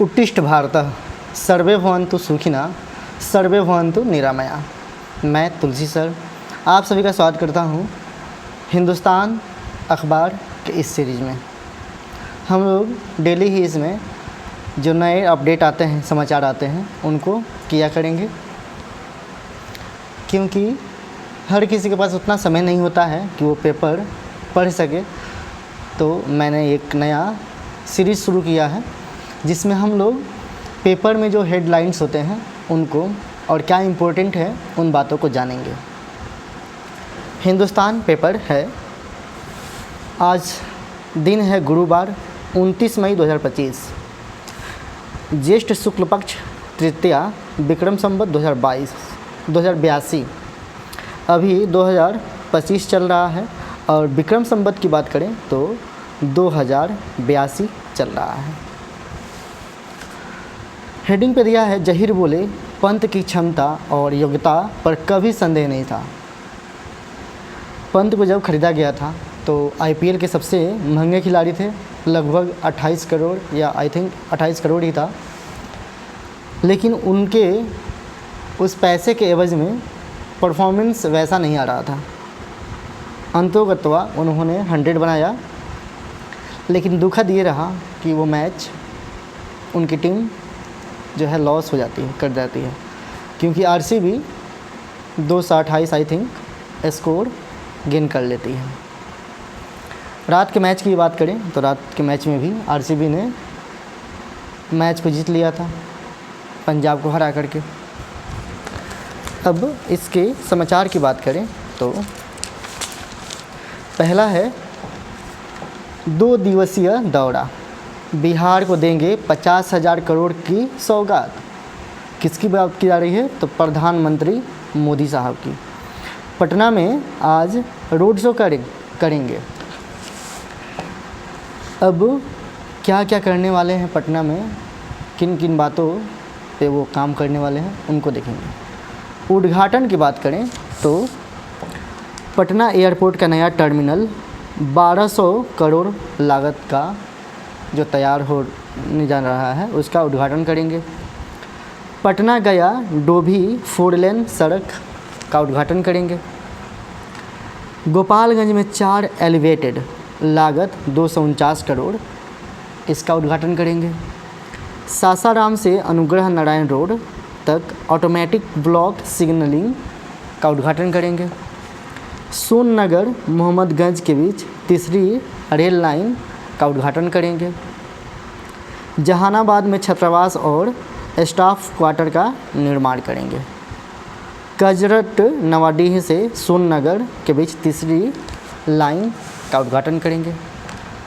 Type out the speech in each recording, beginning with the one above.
उत्तिष्ठ भारतः सर्वे भवन्तु सुखिनः सर्वे भवन्तु निरामया। मैं तुलसी सर आप सभी का स्वागत करता हूँ हिंदुस्तान अखबार के इस सीरीज़ में। हम लोग डेली ही इसमें जो नए अपडेट आते हैं, समाचार आते हैं, उनको किया करेंगे, क्योंकि हर किसी के पास उतना समय नहीं होता है कि वो पेपर पढ़ सके। तो मैंने एक नया सीरीज़ शुरू किया है जिसमें हम लोग पेपर में जो हेडलाइंस होते हैं उनको और क्या इम्पोर्टेंट है उन बातों को जानेंगे। हिंदुस्तान पेपर है, आज दिन है गुरुवार 29 मई 2025, ज्येष्ठ शुक्ल पक्ष तृतीया, विक्रम संवत 2082। अभी 2025 चल रहा है और विक्रम संवत की बात करें तो 2082 चल रहा है। हेडिंग पे दिया है, जहीर बोले पंत की क्षमता और योग्यता पर कभी संदेह नहीं था। पंत को जब खरीदा गया था तो आईपीएल के सबसे महंगे खिलाड़ी थे, लगभग 28 करोड़ या आई थिंक 28 करोड़ ही था। लेकिन उनके उस पैसे के एवज में परफॉर्मेंस वैसा नहीं आ रहा था। अंतोगत्वा उन्होंने 100 बनाया, लेकिन दुखद ये रहा कि वो मैच उनकी टीम जो है लॉस हो जाती है, कर जाती है, क्योंकि RCB 228 I think score gain कर लेती है। रात के मैच की बात करें तो रात के मैच में भी आरसीबी ने मैच को जीत लिया था पंजाब को हरा करके। अब इसके समाचार की बात करें तो पहला है 2 दिवसीय दौरा, बिहार को देंगे 50,000 करोड़ की सौगात। किसकी बात की जा रही है तो प्रधानमंत्री मोदी साहब की। पटना में आज रोड शो करेंगे। अब क्या क्या करने वाले हैं पटना में, किन किन बातों पे वो काम करने वाले हैं उनको देखेंगे। उद्घाटन की बात करें तो पटना एयरपोर्ट का नया टर्मिनल 1200 करोड़ लागत का जो तैयार होने जा रहा है उसका उद्घाटन करेंगे। पटना गया डोभी 4 लेन सड़क का उद्घाटन करेंगे। गोपालगंज में 4 एलिवेटेड, लागत 249 करोड़, इसका उद्घाटन करेंगे। सासाराम से अनुग्रह नारायण रोड तक ऑटोमेटिक ब्लॉक सिग्नलिंग का उद्घाटन करेंगे। सोननगर मोहम्मदगंज के बीच तीसरी रेल लाइन का उद्घाटन करेंगे। जहानाबाद में छात्रावास और स्टाफ क्वार्टर का निर्माण करेंगे। कजरट नवाडीह से सोननगर के बीच तीसरी लाइन का उद्घाटन करेंगे।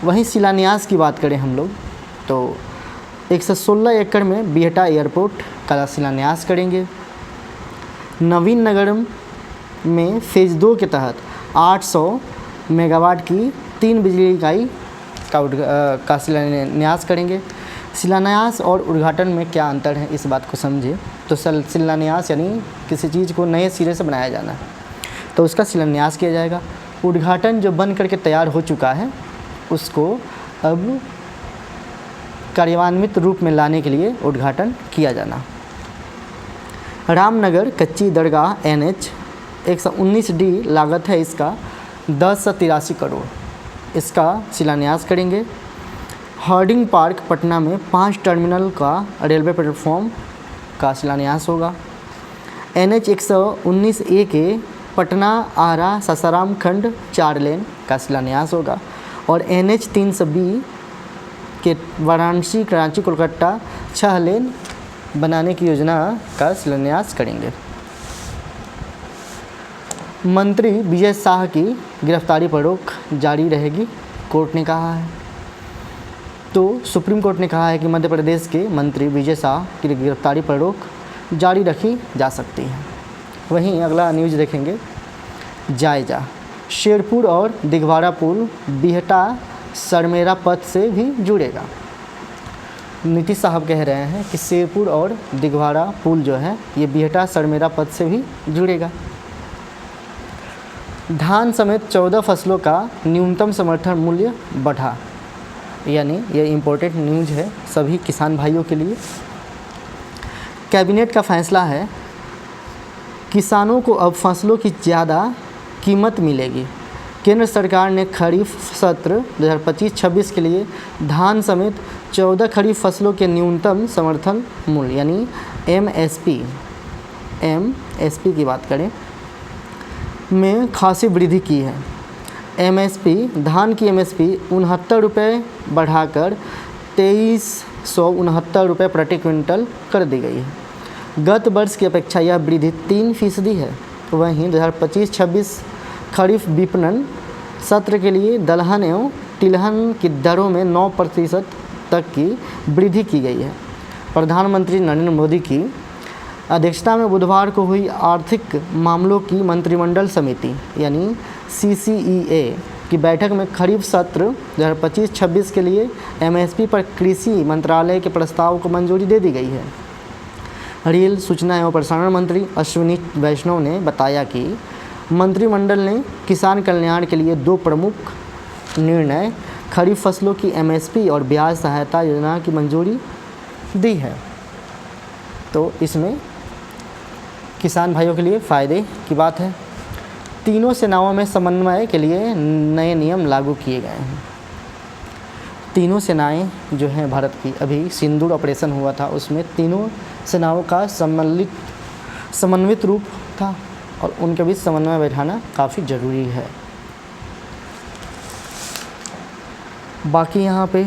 वहीं शिलान्यास की बात करें हम लोग तो 116 एकड़ में बिहटा एयरपोर्ट का शिलान्यास करेंगे। नवीन नगर में फेज़ 2 के तहत 800 मेगावाट की 3 बिजली इकाई का शिलान्यास करेंगे। शिलान्यास और उद्घाटन में क्या अंतर है इस बात को समझे तो शिलान्यास यानी किसी चीज़ को नए सिरे से बनाया जाना है, तो उसका शिलान्यास किया जाएगा। उद्घाटन जो बन करके तैयार हो चुका है उसको अब कार्यान्वित रूप में लाने के लिए उद्घाटन किया जाना। रामनगर कच्ची दरगाह NH 119D लागत है इसका 1083 करोड़, इसका शिलान्यास करेंगे। हर्डिंग पार्क पटना में 5 टर्मिनल का रेलवे प्लेटफॉर्म का शिलान्यास होगा। NH 119A के पटना आरा सासाराम खंड 4 लेन का शिलान्यास होगा और NH 320B के वाराणसी कराची कोलकाता 6 लेन बनाने की योजना का शिलान्यास करेंगे। मंत्री विजय शाह की गिरफ्तारी पर रोक जारी रहेगी, कोर्ट ने कहा है। तो सुप्रीम कोर्ट ने कहा है कि मध्य प्रदेश के मंत्री विजय शाह की गिरफ्तारी पर रोक जारी रखी जा सकती है। वहीं अगला न्यूज़ देखेंगे, जायजा शेरपुर और दिघवाड़ा पुल बिहटा सरमेरा पथ से भी जुड़ेगा। नीतीश साहब कह रहे हैं कि शेरपुर और दिघवाड़ा पुल जो है ये बिहटा सरमेरा पथ से भी जुड़ेगा। धान समेत 14 फसलों का न्यूनतम समर्थन मूल्य बढ़ा। यानी ये इम्पोर्टेंट न्यूज़ है सभी किसान भाइयों के लिए। कैबिनेट का फैसला है, किसानों को अब फसलों की ज़्यादा कीमत मिलेगी। केंद्र सरकार ने खरीफ सत्र 2025-26 के लिए धान समेत 14 खरीफ फसलों के न्यूनतम समर्थन मूल्य यानी एमएसपी की बात करें में खासी वृद्धि की है। एमएसपी धान की एमएसपी 69 रुपये बढ़ाकर 2369 रुपये प्रति क्विंटल कर दी गई है। गत वर्ष की अपेक्षा यह वृद्धि 3% है। वहीं 2025-26 खरीफ विपणन सत्र के लिए दलहन एवं तिलहन की दरों में 9% तक की वृद्धि की गई है। प्रधानमंत्री नरेंद्र मोदी की अध्यक्षता में बुधवार को हुई आर्थिक मामलों की मंत्रिमंडल समिति यानी CCEA की बैठक में खरीफ सत्र 2025-26 के लिए एमएसपी पर कृषि मंत्रालय के प्रस्ताव को मंजूरी दे दी गई है। रेल सूचना एवं प्रसारण मंत्री अश्विनी वैष्णव ने बताया कि मंत्रिमंडल ने किसान कल्याण के लिए 2 प्रमुख निर्णय खरीफ फसलों की एमएसपी और ब्याज सहायता योजना की मंजूरी दी है। तो इसमें किसान भाइयों के लिए फ़ायदे की बात है। तीनों सेनाओं में समन्वय के लिए नए नियम लागू किए गए हैं। तीनों सेनाएं जो हैं भारत की, अभी सिंदूर ऑपरेशन हुआ था उसमें तीनों सेनाओं का समन्वित रूप था और उनके बीच समन्वय बैठाना काफ़ी ज़रूरी है। बाकी यहाँ पे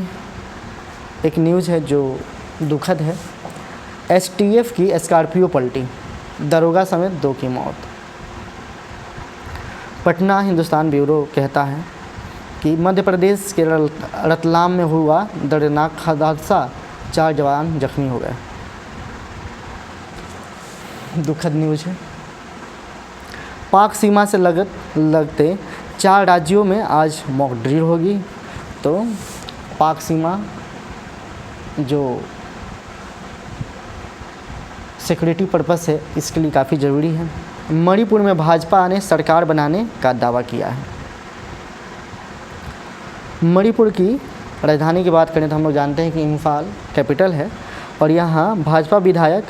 एक न्यूज़ है जो दुखद है। STF की स्कॉर्पियो पलटी, दरोगा समेत 2 की मौत। पटना हिंदुस्तान ब्यूरो कहता है कि मध्य प्रदेश के रतलाम में हुआ दर्दनाक हादसा, 4 जवान जख्मी हो गए। दुखद न्यूज़ है। पाक सीमा से लगते 4 राज्यों में आज मॉक ड्रिल होगी। तो पाक सीमा जो सिक्योरिटी पर्पस है इसके लिए काफ़ी ज़रूरी है। मणिपुर में भाजपा ने सरकार बनाने का दावा किया है। मणिपुर की राजधानी की बात करें तो हम लोग जानते हैं कि इम्फाल कैपिटल है और यहाँ भाजपा विधायक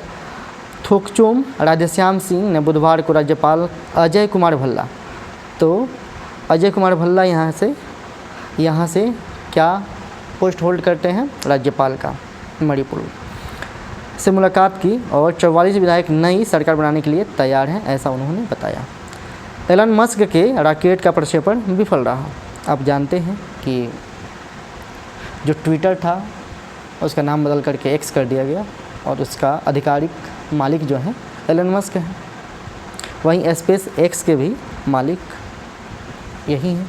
थोकचोम राधेश्याम सिंह ने बुधवार को राज्यपाल अजय कुमार भल्ला, तो अजय कुमार भल्ला यहाँ से क्या पोस्ट होल्ड करते हैं, राज्यपाल का, मणिपुर से मुलाकात की और 44 विधायक नई सरकार बनाने के लिए तैयार हैं, ऐसा उन्होंने बताया। एलन मस्क के रॉकेट का प्रक्षेपण विफल रहा। आप जानते हैं कि जो ट्विटर था उसका नाम बदल करके एक्स कर दिया गया और उसका आधिकारिक मालिक जो है एलन मस्क है। वहीं स्पेस एक्स के भी मालिक यही हैं।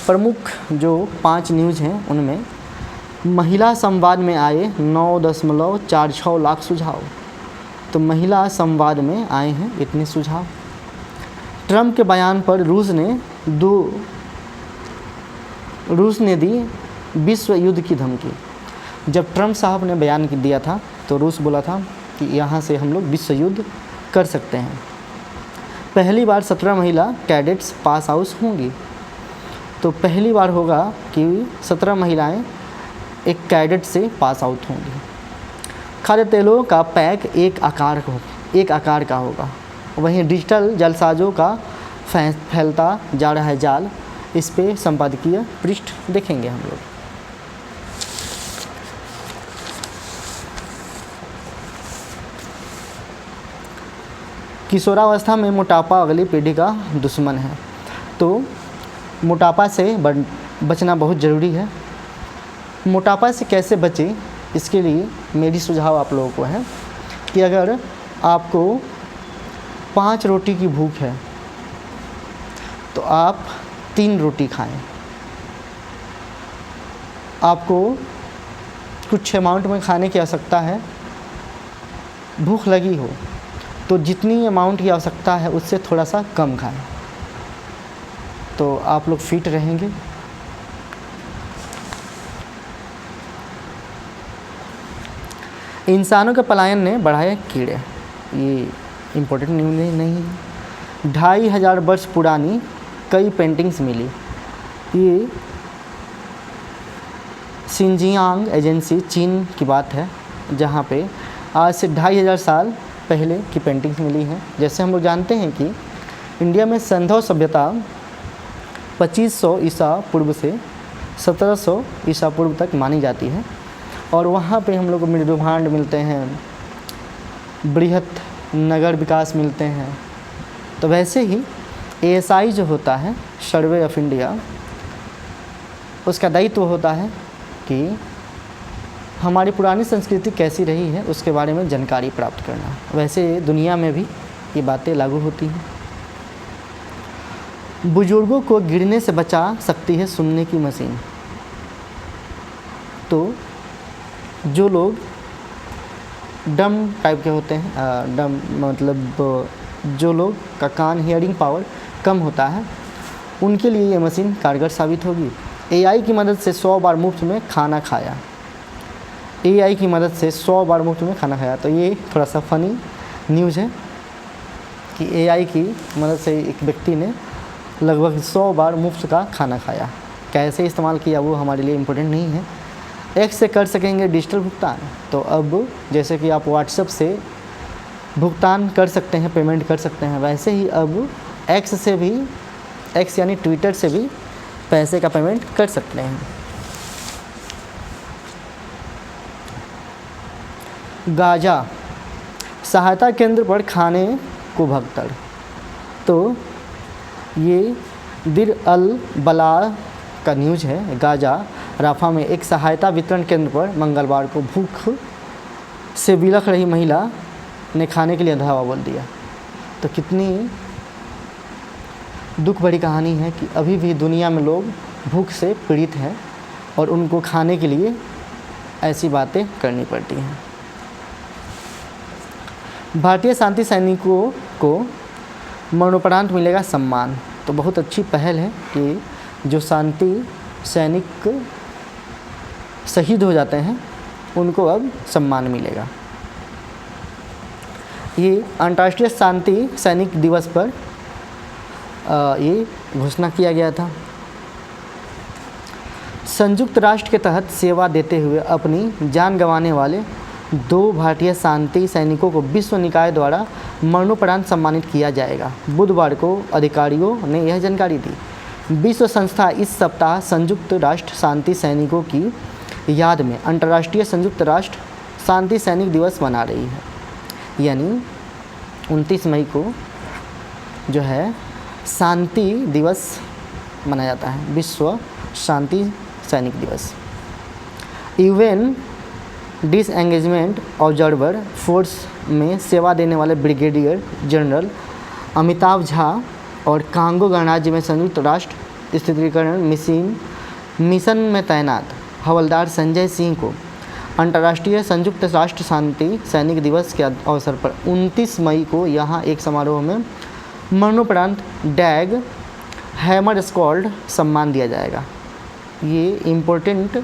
प्रमुख जो 5 न्यूज़ हैं उनमें महिला संवाद में आए 9.46 लाख सुझाव। तो महिला संवाद में आए हैं इतने सुझाव। ट्रंप के बयान पर रूस ने दी विश्व युद्ध की धमकी। जब ट्रंप साहब ने बयान दिया था तो रूस बोला था कि यहाँ से हम लोग विश्व युद्ध कर सकते हैं। पहली बार 17 महिला कैडेट्स पास आउट होंगी। तो पहली बार होगा कि 17 महिलाएं एक कैडेट से पास आउट होंगी। खाद्य तेलों का पैक एक आकार का होगा। वहीं डिजिटल जालसाजों का फैलता जा रहा है जाल, इस पे संपादकीय पृष्ठ देखेंगे हम लोग। किशोरावस्था में मोटापा अगली पीढ़ी का दुश्मन है। तो मोटापा से बचना बहुत ज़रूरी है। मोटापा से कैसे बचें, इसके लिए मेरी सुझाव आप लोगों को है कि अगर आपको 5 रोटी की भूख है तो आप 3 रोटी खाएं। आपको कुछ अमाउंट में खाने की आवश्यकता है, भूख लगी हो तो जितनी अमाउंट की आवश्यकता है उससे थोड़ा सा कम खाएं, तो आप लोग फिट रहेंगे। इंसानों के पलायन ने बढ़ाए कीड़े, ये इम्पोर्टेंट न्यूज़ नहीं है। 2500 वर्ष पुरानी कई पेंटिंग्स मिली। ये शिनजियांग एजेंसी चीन की बात है, जहाँ पे आज से 2500 साल पहले की पेंटिंग्स मिली हैं। जैसे हम लोग जानते हैं कि इंडिया में सिंधु सभ्यता 2500 ईसा पूर्व से 1700 ईसा पूर्व तक मानी जाती है, और वहाँ पे हम लोग को मृदुभांड मिलते हैं, बृहत नगर विकास मिलते हैं। तो वैसे ही ASI जो होता है, सर्वे ऑफ इंडिया, उसका दायित्व होता है कि हमारी पुरानी संस्कृति कैसी रही है उसके बारे में जानकारी प्राप्त करना। वैसे दुनिया में भी ये बातें लागू होती हैं। बुजुर्गों को गिरने से बचा सकती है सुनने की मशीन। तो जो लोग डम टाइप के होते हैं, डम मतलब जो लोग का कान हियरिंग पावर कम होता है, उनके लिए ये मशीन कारगर साबित होगी। AI की मदद से 100 बार मुफ्त में खाना खाया। AI की मदद से 100 बार मुफ्त में खाना खाया। तो ये थोड़ा सा फ़नी न्यूज़ है कि AI की मदद से एक व्यक्ति ने लगभग 100 बार मुफ्त का खाना खाया। कैसे इस्तेमाल किया वो हमारे लिए इम्पोर्टेंट नहीं है। X से कर सकेंगे डिजिटल भुगतान। तो अब जैसे कि आप WhatsApp से भुगतान कर सकते हैं, पेमेंट कर सकते हैं, वैसे ही अब X से भी, X यानी ट्विटर से भी पैसे का पेमेंट कर सकते हैं। गाजा सहायता केंद्र पर खाने को भगदड़। तो ये दिर अल बला का न्यूज़ है। गाजा राफा में एक सहायता वितरण केंद्र पर मंगलवार को भूख से बिलख रही महिला ने खाने के लिए धावा बोल दिया। तो कितनी दुख भरी कहानी है कि अभी भी दुनिया में लोग भूख से पीड़ित हैं और उनको खाने के लिए ऐसी बातें करनी पड़ती हैं। भारतीय शांति सैनिकों को मरणोपरांत मिलेगा सम्मान। तो बहुत अच्छी पहल है कि जो शांति सैनिक शहीद हो जाते हैं उनको अब सम्मान मिलेगा। ये अंतर्राष्ट्रीय शांति सैनिक दिवस पर ये घोषणा किया गया था। संयुक्त राष्ट्र के तहत सेवा देते हुए अपनी जान गंवाने वाले 2 भारतीय शांति सैनिकों को विश्व निकाय द्वारा मरणोपरांत सम्मानित किया जाएगा। बुधवार को अधिकारियों ने यह जानकारी दी। विश्व संस्था इस सप्ताह संयुक्त राष्ट्र शांति सैनिकों की याद में अंतर्राष्ट्रीय संयुक्त राष्ट्र शांति सैनिक दिवस मना रही है। यानी 29 मई को जो है शांति दिवस मनाया जाता है, विश्व शांति सैनिक दिवस। UN डिसएंगेजमेंट ऑब्जर्वर फोर्स में सेवा देने वाले ब्रिगेडियर जनरल अमिताभ झा और कांगो गणराज्य में संयुक्त राष्ट्र स्थिरीकरण मिशन में तैनात हवलदार संजय सिंह को अंतर्राष्ट्रीय संयुक्त राष्ट्र शांति सैनिक दिवस के अवसर पर 29 मई को यहाँ एक समारोह में मरणोपरांत डैग हैमर स्क्वाड सम्मान दिया जाएगा। ये इम्पोर्टेंट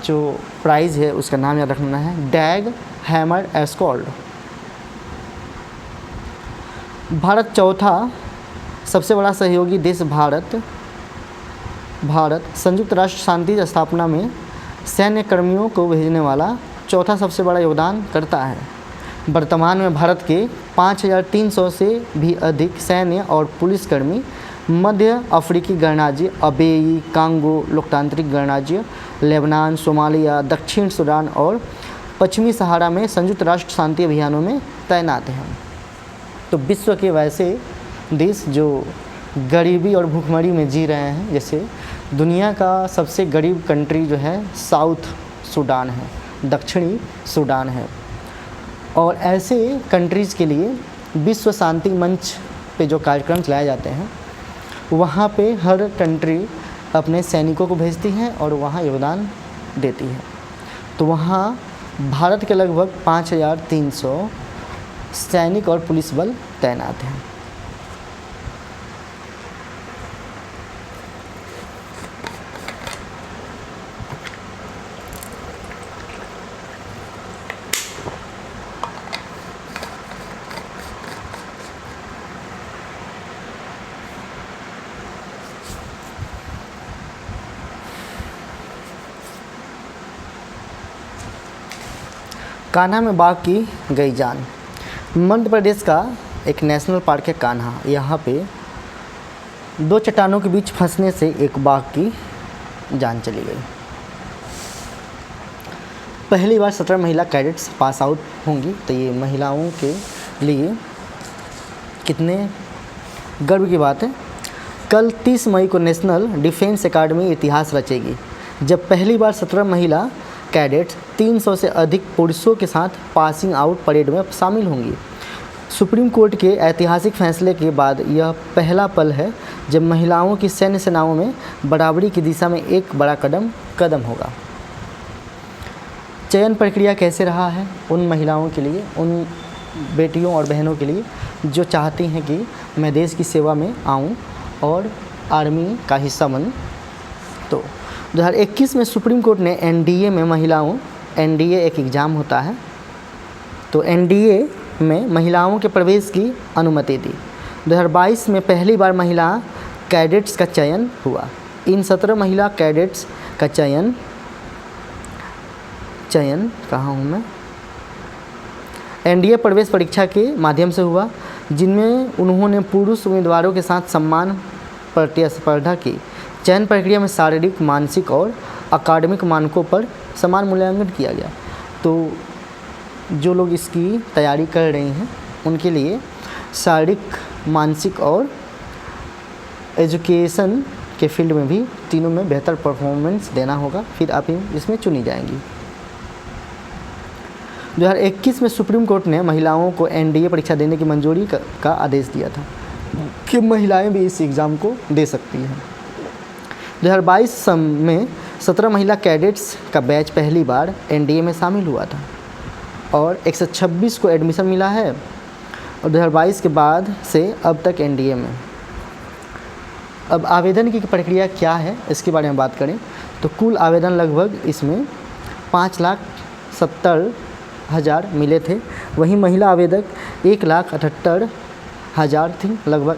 जो प्राइज़ है उसका नाम याद रखना है, डैग हैमर स्क्वाड। भारत चौथा सबसे बड़ा सहयोगी देश भारत संयुक्त राष्ट्र शांति स्थापना में सैन्य कर्मियों को भेजने वाला चौथा सबसे बड़ा योगदान करता है। वर्तमान में भारत के 5300 से भी अधिक सैन्य और पुलिसकर्मी मध्य अफ्रीकी गणराज्य, अबेई, कांगो लोकतांत्रिक गणराज्य, लेबनान, सोमालिया, दक्षिण सूडान और पश्चिमी सहारा में संयुक्त राष्ट्र शांति अभियानों में तैनात हैं। तो विश्व के वैसे देश जो गरीबी और भूखमरी में जी रहे हैं, जैसे दुनिया का सबसे गरीब कंट्री जो है साउथ सूडान है, दक्षिणी सूडान है, और ऐसे कंट्रीज़ के लिए विश्व शांति मंच पे जो कार्यक्रम चलाए जाते हैं वहाँ पे हर कंट्री अपने सैनिकों को भेजती है और वहाँ योगदान देती है। तो वहाँ भारत के लगभग 5300 सैनिक और पुलिस बल तैनात हैं। कान्हा में बाघ की गई जान। मध्य प्रदेश का एक नेशनल पार्क है कान्हा। यहाँ पे दो चट्टानों के बीच फंसने से एक बाघ की जान चली गई। पहली बार 17 महिला कैडेट्स पास आउट होंगी, तो ये महिलाओं के लिए कितने गर्व की बात है। कल 30 मई को नेशनल डिफेंस एकेडमी इतिहास रचेगी, जब पहली बार 17 महिला कैडेट्स 300 से अधिक पुरुषों के साथ पासिंग आउट परेड में शामिल होंगी। सुप्रीम कोर्ट के ऐतिहासिक फैसले के बाद यह पहला पल है जब महिलाओं की सैन्य सेनाओं में बराबरी की दिशा में एक बड़ा कदम होगा। चयन प्रक्रिया कैसे रहा है उन महिलाओं के लिए, उन बेटियों और बहनों के लिए जो चाहती हैं कि मैं देश की सेवा में आऊं और आर्मी का हिस्सा बनूं। तो 2021 में सुप्रीम कोर्ट ने एनडीए में महिलाओं, एनडीए एक एग्ज़ाम होता है, तो एनडीए में महिलाओं के प्रवेश की अनुमति दी। 2022 में पहली बार महिला कैडेट्स का चयन हुआ। इन 17 महिला कैडेट्स का चयन कहाँ हूँ मैं, एनडीए प्रवेश परीक्षा के माध्यम से हुआ, जिनमें उन्होंने पुरुष उम्मीदवारों के साथ समान प्रतिस्पर्धा की। चयन प्रक्रिया में शारीरिक, मानसिक और अकादमिक मानकों पर समान मूल्यांकन किया गया। तो जो लोग इसकी तैयारी कर रही हैं उनके लिए शारीरिक, मानसिक और एजुकेशन के फील्ड में भी तीनों में बेहतर परफॉर्मेंस देना होगा, फिर आप इसमें चुनी जाएंगी। 2021 में सुप्रीम कोर्ट ने महिलाओं को एनडीए परीक्षा देने की मंजूरी का आदेश दिया था कि महिलाएं भी इस एग्ज़ाम को दे सकती हैं। 2022 में 17 महिला कैडेट्स का बैच पहली बार एनडीए में शामिल हुआ था और 126 को एडमिशन मिला है और 2022 के बाद से अब तक एनडीए में। अब आवेदन की प्रक्रिया क्या है इसके बारे में बात करें तो कुल आवेदन लगभग इसमें 5,70,000 मिले थे। वहीं महिला आवेदक 1,78,000 थी, लगभग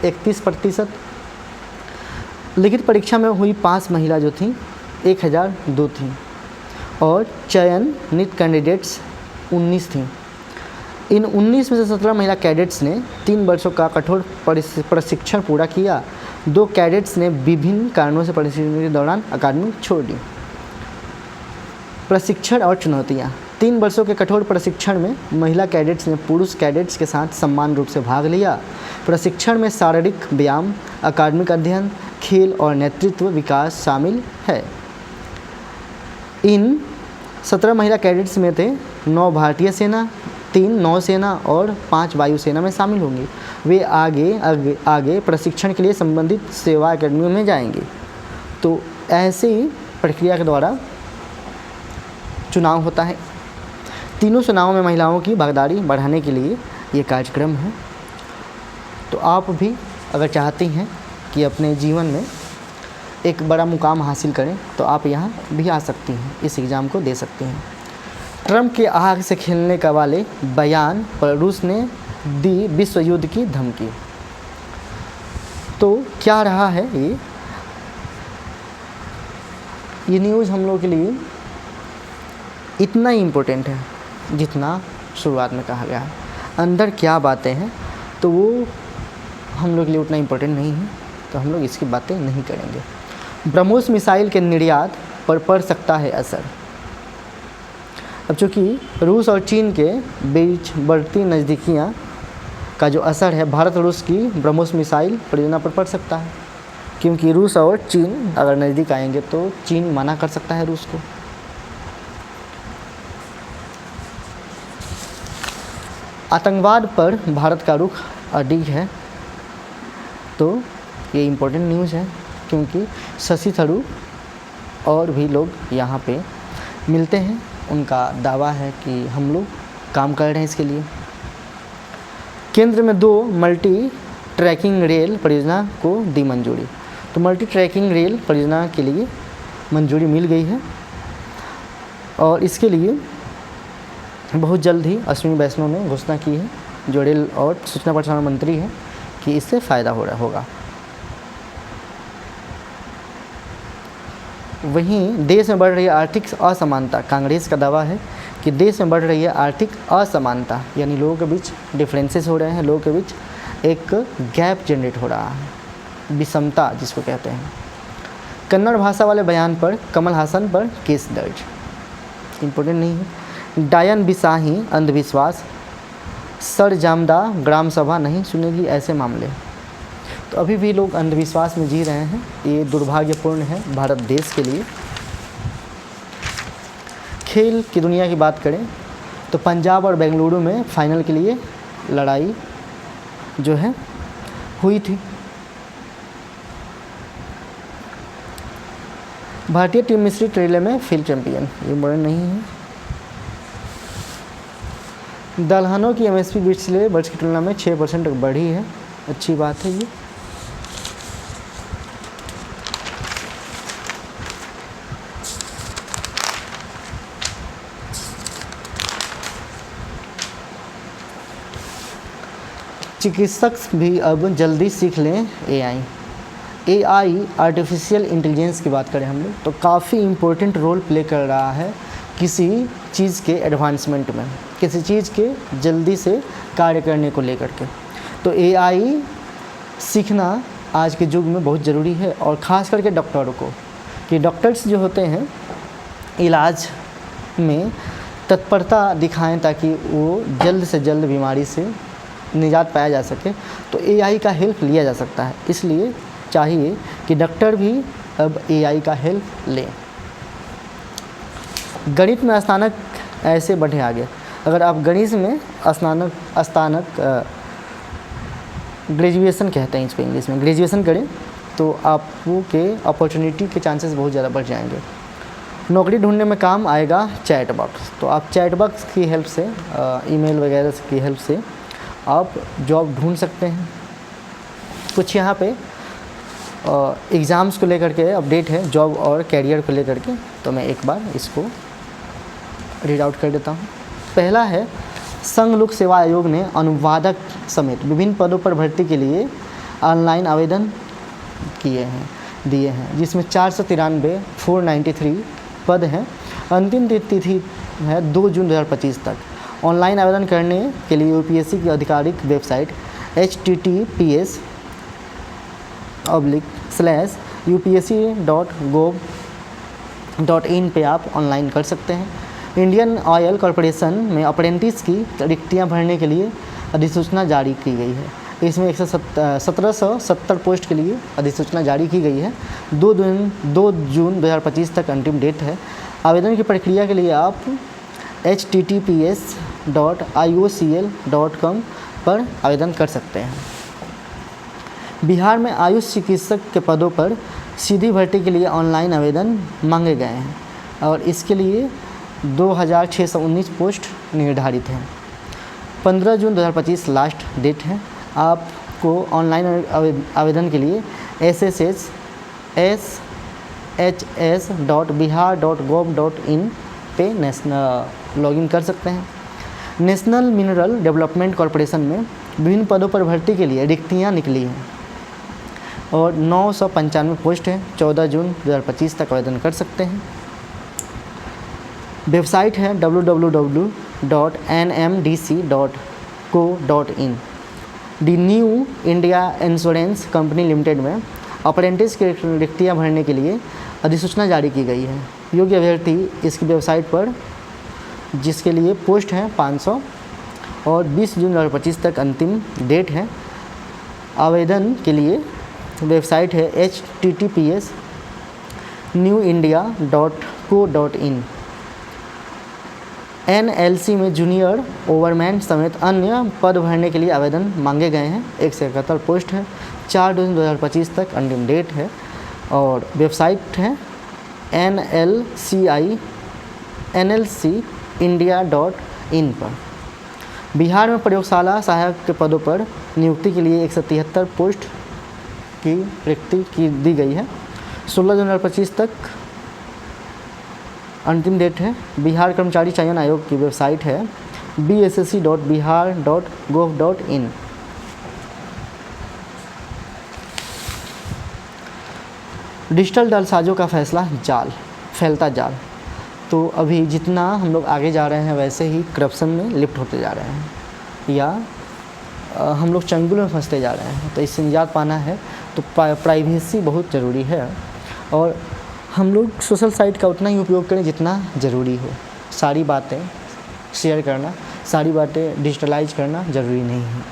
31%। लिखित परीक्षा में हुई पास महिला जो थी 1,002 थी और चयनित कैंडिडेट्स 19 थीं। इन 19 में से 17 महिला कैडेट्स ने 3 वर्षों का कठोर प्रशिक्षण पूरा किया। 2 कैडेट्स ने विभिन्न कारणों से प्रशिक्षण के दौरान अकादमी छोड़ दी। प्रशिक्षण और चुनौतियाँ। 3 वर्षों के कठोर प्रशिक्षण में महिला कैडेट्स ने पुरुष कैडेट्स के साथ समान रूप से भाग लिया। प्रशिक्षण में शारीरिक व्यायाम, अकादमिक अध्ययन, खेल और नेतृत्व विकास शामिल है। इन 17 महिला कैडेट्स में थे 9 भारतीय सेना, 3 नौसेना और 5 वायुसेना में शामिल होंगी। वे आगे प्रशिक्षण के लिए संबंधित सेवा अकेडमियों में जाएंगे। तो ऐसे ही प्रक्रिया के द्वारा चुनाव होता है। तीनों चुनावों में महिलाओं की भागीदारी बढ़ाने के लिए ये कार्यक्रम है। तो आप भी अगर चाहती हैं कि अपने जीवन में एक बड़ा मुकाम हासिल करें तो आप यहाँ भी आ सकती हैं, इस एग्ज़ाम को दे सकती हैं। ट्रंप के आग से खेलने का वाले बयान पर रूस ने दी विश्व युद्ध की धमकी। तो क्या रहा है ये न्यूज़ हम लोग के लिए इतना ही इम्पोर्टेंट है जितना शुरुआत में कहा गया है। अंदर क्या बातें हैं तो वो हम लोग के लिए उतना इम्पोर्टेंट नहीं है, तो हम लोग इसकी बातें नहीं करेंगे। ब्रह्मोस मिसाइल के निर्यात पर पड़ सकता है असर। अब चूँकि रूस और चीन के बीच बढ़ती नज़दीकियाँ का जो असर है भारत रूस की ब्रह्मोस मिसाइल परियोजना पर पड़ सकता है, क्योंकि रूस और चीन अगर नज़दीक आएंगे तो चीन मना कर सकता है रूस को। आतंकवाद पर भारत का रुख अडिग है, तो ये इम्पोर्टेंट न्यूज़ है क्योंकि शशि थरूर और भी लोग यहाँ पे मिलते हैं। उनका दावा है कि हम लोग काम कर रहे हैं इसके लिए। केंद्र में 2 मल्टी ट्रैकिंग रेल परियोजना को दी मंजूरी। तो मल्टी ट्रैकिंग रेल परियोजना के लिए मंजूरी मिल गई है और इसके लिए बहुत जल्द ही अश्विनी वैष्णव ने घोषणा की है, जो रेल और सूचना प्रसारण मंत्री हैं, कि इससे फ़ायदा हो रहा होगा। वहीं देश में बढ़ रही आर्थिक असमानता, कांग्रेस का दावा है कि देश में बढ़ रही है आर्थिक असमानता, यानी लोगों के बीच डिफरेंसेस हो रहे हैं, लोगों के बीच एक गैप जनरेट हो रहा है, विषमता जिसको कहते हैं। कन्नड़ भाषा वाले बयान पर कमल हासन पर केस दर्ज, इम्पोर्टेंट नहीं है। डायन बिसाही अंधविश्वास, सर जामदा ग्राम सभा नहीं सुनेगी ऐसे मामले। तो अभी भी लोग अंधविश्वास में जी रहे हैं, ये दुर्भाग्यपूर्ण है भारत देश के लिए। खेल की दुनिया की बात करें तो पंजाब और बेंगलुरु में फाइनल के लिए लड़ाई जो है हुई थी। भारतीय टीम मिस्री रिले में फील्ड चैंपियन, ये बड़े नहीं है। दलहनों की एमएसपी पिछले वर्ष की तुलना में 6% तक बढ़ी है, अच्छी बात है ये। चिकित्सक भी अब जल्दी सीख लें एआई आर्टिफिशियल इंटेलिजेंस की बात करें हम लोग तो काफ़ी इम्पोर्टेंट रोल प्ले कर रहा है किसी चीज़ के एडवांसमेंट में, किसी चीज़ के जल्दी से कार्य करने को लेकर के। तो एआई सीखना आज के युग में बहुत ज़रूरी है, और ख़ास करके डॉक्टरों को, कि डॉक्टर्स जो होते हैं इलाज में तत्परता दिखाएं ताकि वो जल्द से जल्द बीमारी से निजात पाया जा सके। तो एआई का हेल्प लिया जा सकता है, इसलिए चाहिए कि डॉक्टर भी अब एआई का हेल्प लें। गणित में स्नातक ऐसे बढ़े आगे। अगर आप गणित में स्नातक ग्रेजुएशन कहते हैं इसको इंग्लिश में, ग्रेजुएशन करें तो आपको के अपॉर्चुनिटी के चांसेस बहुत ज़्यादा बढ़ जाएंगे। नौकरी ढूंढने में काम आएगा चैट बॉक्स। तो आप चैट बॉक्स की हेल्प से, ईमेल वगैरह की हेल्प से आप जॉब ढूंढ सकते हैं। कुछ यहाँ पे एग्ज़ाम्स को लेकर के अपडेट है, जॉब और कैरियर को लेकर के, तो मैं एक बार इसको रीड आउट कर देता हूँ। पहला है, संघ लोक सेवा आयोग ने अनुवादक समेत विभिन्न पदों पर भर्ती के लिए ऑनलाइन आवेदन दिए हैं, जिसमें 493 पद हैं। अंतिम तिथि है 2 जून 2025 तक। ऑनलाइन आवेदन करने के लिए यूपीएससी की आधिकारिक वेबसाइट https://upsc.gov.in पे आप ऑनलाइन कर सकते हैं। इंडियन ऑयल कॉरपोरेशन में अप्रेंटिस की रिक्तियां भरने के लिए अधिसूचना जारी की गई है। इसमें 1770 पोस्ट के लिए अधिसूचना जारी की गई है। 2 जून 2025 तक अंतिम डेट है। आवेदन की प्रक्रिया के लिए आप https://iocl.com पर आवेदन कर सकते हैं। बिहार में आयुष चिकित्सक के पदों पर सीधी भर्ती के लिए ऑनलाइन आवेदन मांगे गए हैं, और इसके लिए 2619 पोस्ट निर्धारित हैं। 15 जून 2025 लास्ट डेट है। आपको ऑनलाइन आवेदन के लिए sshs.bihar.gov.in पे लॉगिन कर सकते हैं। नेशनल मिनरल डेवलपमेंट कॉरपोरेशन में विभिन्न पदों पर भर्ती के लिए रिक्तियां निकली हैं और 995 पोस्ट हैं। 14 जून 2025 तक आवेदन कर सकते हैं। वेबसाइट है www.nmdc.co.in। दी new India insurance company limited में अप्रेंटिस की रिक्तियां भरने के लिए अधिसूचना जारी की गई है। योग्य अभ्यर्थी इसकी वेबसाइट पर, जिसके लिए पोस्ट है 500, और 20 जून 2025 तक अंतिम डेट है। आवेदन के लिए वेबसाइट है https://newindia.co.in। NLC में जूनियर ओवरमैन समेत अन्य पद भरने के लिए आवेदन मांगे गए हैं। 171 पोस्ट है। 4 जून 2025 तक अंतिम डेट है, और वेबसाइट है nlcindia.in पर। बिहार में प्रयोगशाला सहायक के पदों पर नियुक्ति के लिए 173 पोस्ट की रिक्ति की दी गई है। 16 जून 2025 तक अंतिम डेट है। बिहार कर्मचारी चयन आयोग की वेबसाइट है डिजिटल जालसाजों का फैसला जाल, फैलता जाल। तो अभी जितना हम लोग आगे जा रहे हैं वैसे ही करप्शन में लिप्त होते जा रहे हैं या हम लोग चंगुल में फंसते जा रहे हैं। तो इससे निजात पाना है तो प्राइवेसी बहुत ज़रूरी है और हम लोग सोशल साइट का उतना ही उपयोग करें जितना ज़रूरी हो। सारी बातें शेयर करना, सारी बातें डिजिटलाइज करना ज़रूरी नहीं है।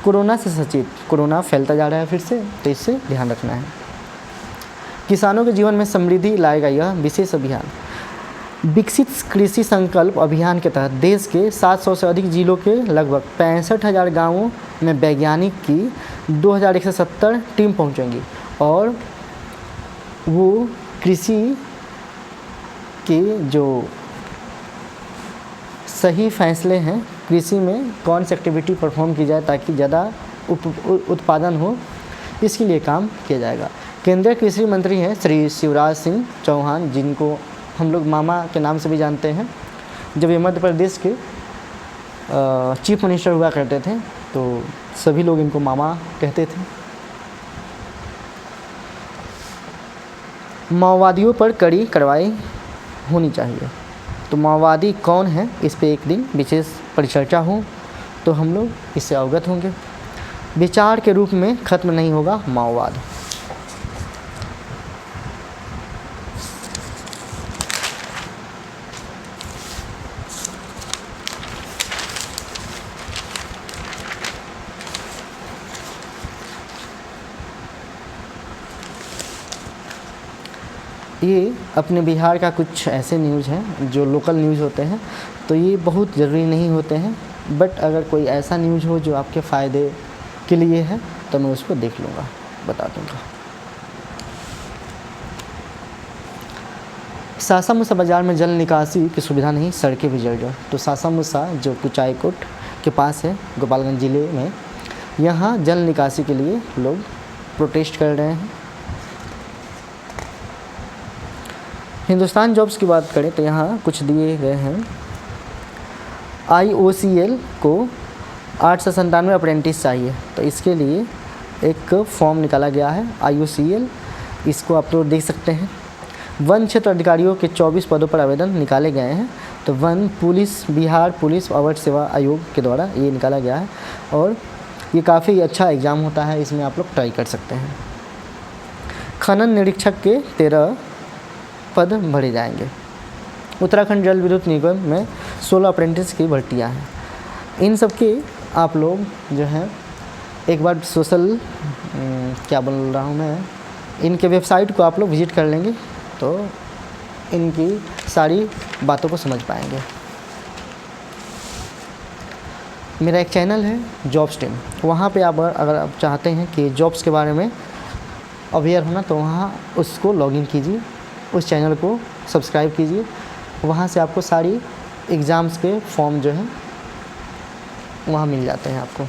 कोरोना से सचेत, कोरोना फैलता जा रहा है फिर से, तो इससे ध्यान रखना है। किसानों के जीवन में समृद्धि लाएगा यह विशेष अभियान। विकसित कृषि संकल्प अभियान के तहत देश के 700 से अधिक जिलों के लगभग 65,000 गाँवों में वैज्ञानिक की 2170 टीम पहुंचेंगी और वो कृषि के जो सही फैसले हैं, कृषि में कौन सी एक्टिविटी परफॉर्म की जाए ताकि ज़्यादा उत्पादन हो, इसके लिए काम किया जाएगा। केंद्रीय कृषि मंत्री हैं श्री शिवराज सिंह चौहान, जिनको हम लोग मामा के नाम से भी जानते हैं। जब ये मध्य प्रदेश के चीफ मिनिस्टर हुआ करते थे तो सभी लोग इनको मामा कहते थे। माओवादियों पर कड़ी कार्रवाई होनी चाहिए। तो माओवादी कौन है, इस पे एक दिन विशेष परिचर्चा हो तो हम लोग इससे अवगत होंगे। विचार के रूप में खत्म नहीं होगा माओवाद। ये अपने बिहार का कुछ ऐसे न्यूज़ हैं जो लोकल न्यूज़ होते हैं, तो ये बहुत ज़रूरी नहीं होते हैं, बट अगर कोई ऐसा न्यूज़ हो जो आपके फ़ायदे के लिए है तो मैं उसको देख लूँगा, बता दूँगा। सासा मूसा बाज़ार में जल निकासी की सुविधा नहीं, सड़कें भी जर्जर। तो सासा मूसा जो कुचायकोट के पास है गोपालगंज ज़िले में, यहाँ जल निकासी के लिए लोग प्रोटेस्ट कर रहे हैं। हिंदुस्तान जॉब्स की बात करें तो यहाँ कुछ दिए गए हैं। IOCL को 897 अप्रेंटिस चाहिए, तो इसके लिए एक फॉर्म निकाला गया है IOCL, इसको आप लोग देख सकते हैं। वन क्षेत्र अधिकारियों के 24 पदों पर आवेदन निकाले गए हैं। तो वन पुलिस, बिहार पुलिस अवर सेवा आयोग के द्वारा ये निकाला गया है और ये काफ़ी अच्छा एग्ज़ाम होता है, इसमें आप लोग ट्राई कर सकते हैं। खनन निरीक्षक के 13 पद भरे जाएंगे। उत्तराखंड जल विद्युत निगम में 16 अप्रेंटिस की भर्तियां हैं। इन सब के आप लोग जो हैं एक बार सोशल क्या बोल रहा हूँ मैं, इनके वेबसाइट को आप लोग विज़िट कर लेंगे तो इनकी सारी बातों को समझ पाएंगे। मेरा एक चैनल है जॉब्स टीम, वहाँ पे आप अगर आप चाहते हैं कि जॉब्स के बारे में अवेयर होना तो वहाँ उसको लॉगिन कीजिए, उस चैनल को सब्सक्राइब कीजिए। वहाँ से आपको सारी एग्ज़ाम्स के फॉर्म जो हैं वहाँ मिल जाते हैं आपको।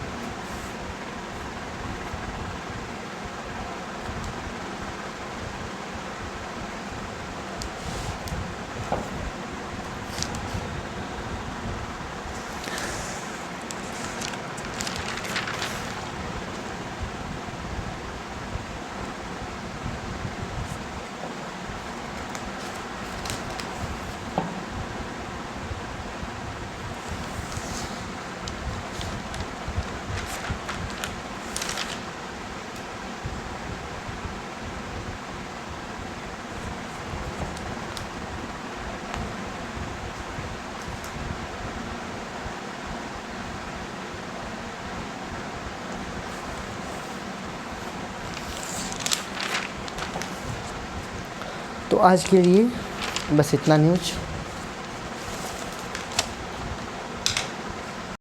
तो आज के लिए बस इतना न्यूज़।